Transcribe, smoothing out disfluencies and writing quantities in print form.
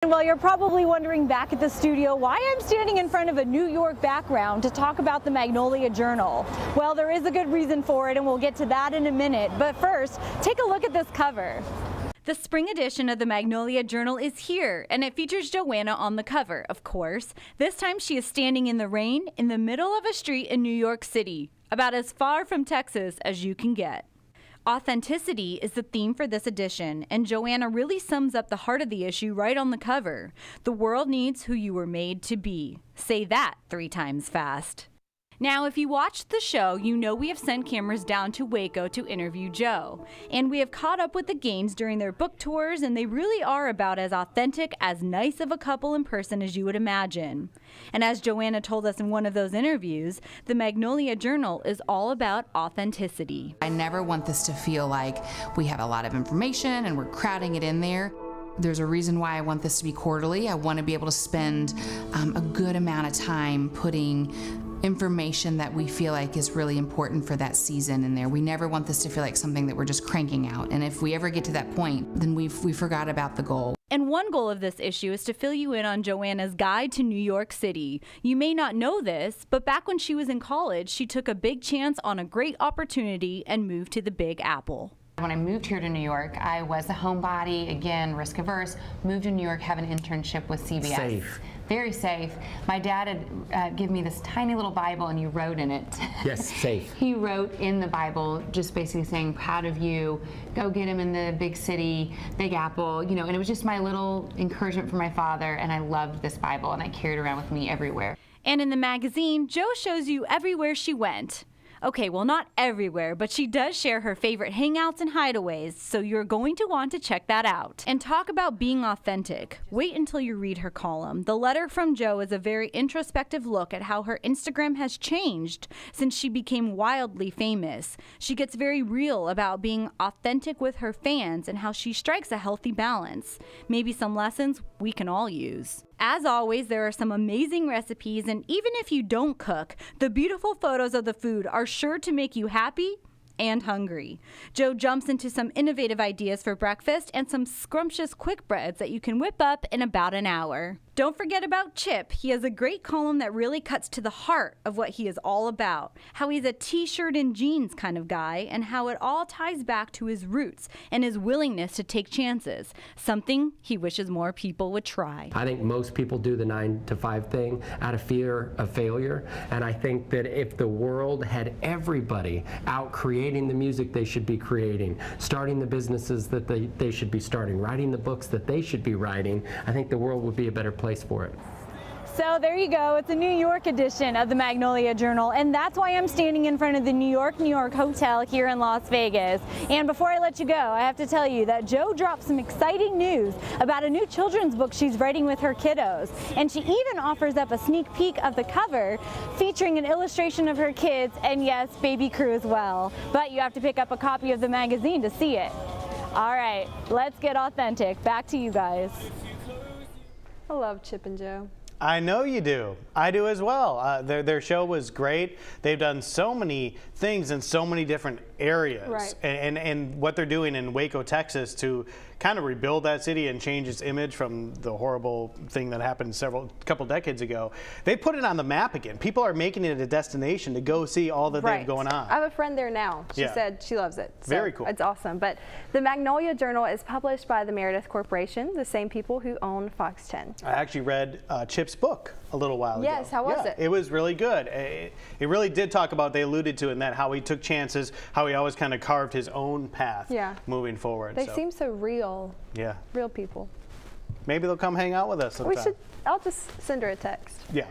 Well, you're probably wondering back at the studio why I'm standing in front of a New York background to talk about the Magnolia Journal. Well, there is a good reason for it, and we'll get to that in a minute. But first, take a look at this cover. The spring edition of the Magnolia Journal is here, and it features Joanna on the cover, of course. This time she is standing in the rain in the middle of a street in New York City, about as far from Texas as you can get. Authenticity is the theme for this edition, and Joanna really sums up the heart of the issue right on the cover. The world needs who you were made to be. Say that 3 times fast. Now, if you watched the show, you know we have sent cameras down to Waco to interview Joe. And we have caught up with the Gaines during their book tours, and they really are about as authentic, as nice of a couple in person as you would imagine. And as Joanna told us in one of those interviews, the Magnolia Journal is all about authenticity. I never want this to feel like we have a lot of information and we're crowding it in there. There's a reason why I want this to be quarterly. I want to be able to spend a good amount of time putting information that we feel like is really important for that season in there. We never want this to feel like something that we're just cranking out. And if we ever get to that point, then we forgot about the goal. And one goal of this issue is to fill you in on Joanna's guide to New York City. You may not know this, but back when she was in college, she took a big chance on a great opportunity and moved to the Big Apple. When I moved here to New York, I was a homebody, again, risk averse, moved to New York, have an internship with CBS. Safe. Very safe. My dad had given me this tiny little Bible and you wrote in it. Yes, safe. He wrote in the Bible just basically saying, proud of you, go get him in the big city, Big Apple, you know, and it was just my little encouragement for my father, and I loved this Bible and I carried it around with me everywhere. And in the magazine, Jo shows you everywhere she went. Okay, well, not everywhere, but she does share her favorite hangouts and hideaways, so you're going to want to check that out. And talk about being authentic. Wait until you read her column. The letter from Jo is a very introspective look at how her Instagram has changed since she became wildly famous. She gets very real about being authentic with her fans and how she strikes a healthy balance. Maybe some lessons we can all use. As always, there are some amazing recipes, and even if you don't cook, the beautiful photos of the food are sure to make you happy and hungry. Jo jumps into some innovative ideas for breakfast and some scrumptious quick breads that you can whip up in about an hour. Don't forget about Chip. He has a great column that really cuts to the heart of what he is all about, how he's a t-shirt and jeans kind of guy, and how it all ties back to his roots and his willingness to take chances, something he wishes more people would try. I think most people do the 9-to-5 thing out of fear of failure, and I think that if the world had everybody out creating the music they should be creating, starting the businesses that they should be starting, writing the books that they should be writing, I think the world would be a better place for it. So there you go. It's a New York edition of the Magnolia Journal, and that's why I'm standing in front of the New York Hotel here in Las Vegas. And before I let you go, I have to tell you that Jo dropped some exciting news about a new children's book she's writing with her kiddos. And she even offers up a sneak peek of the cover featuring an illustration of her kids and, yes, baby crew as well. But you have to pick up a copy of the magazine to see it. All right, let's get authentic. Back to you guys. I love Chip and Jo. I know you do. I do as well. Their show was great. They've done so many things in so many different areas. Right. And what they're doing in Waco, Texas to kind of rebuild that city and change its image from the horrible thing that happened couple decades ago. They put it on the map again. People are making it a destination to go see all that they've going on. I have a friend there now. She said she loves it. So very cool. It's awesome. But the Magnolia Journal is published by the Meredith Corporation, the same people who own Fox 10. I actually read Chip's book a little while ago. Yes, how was it? It was really good. It really did talk about, they alluded to in that, how he took chances, how he always kind of carved his own path moving forward. They seem so real. Yeah. Real people. Maybe they'll come hang out with us sometime. I'll just send her a text. Yeah.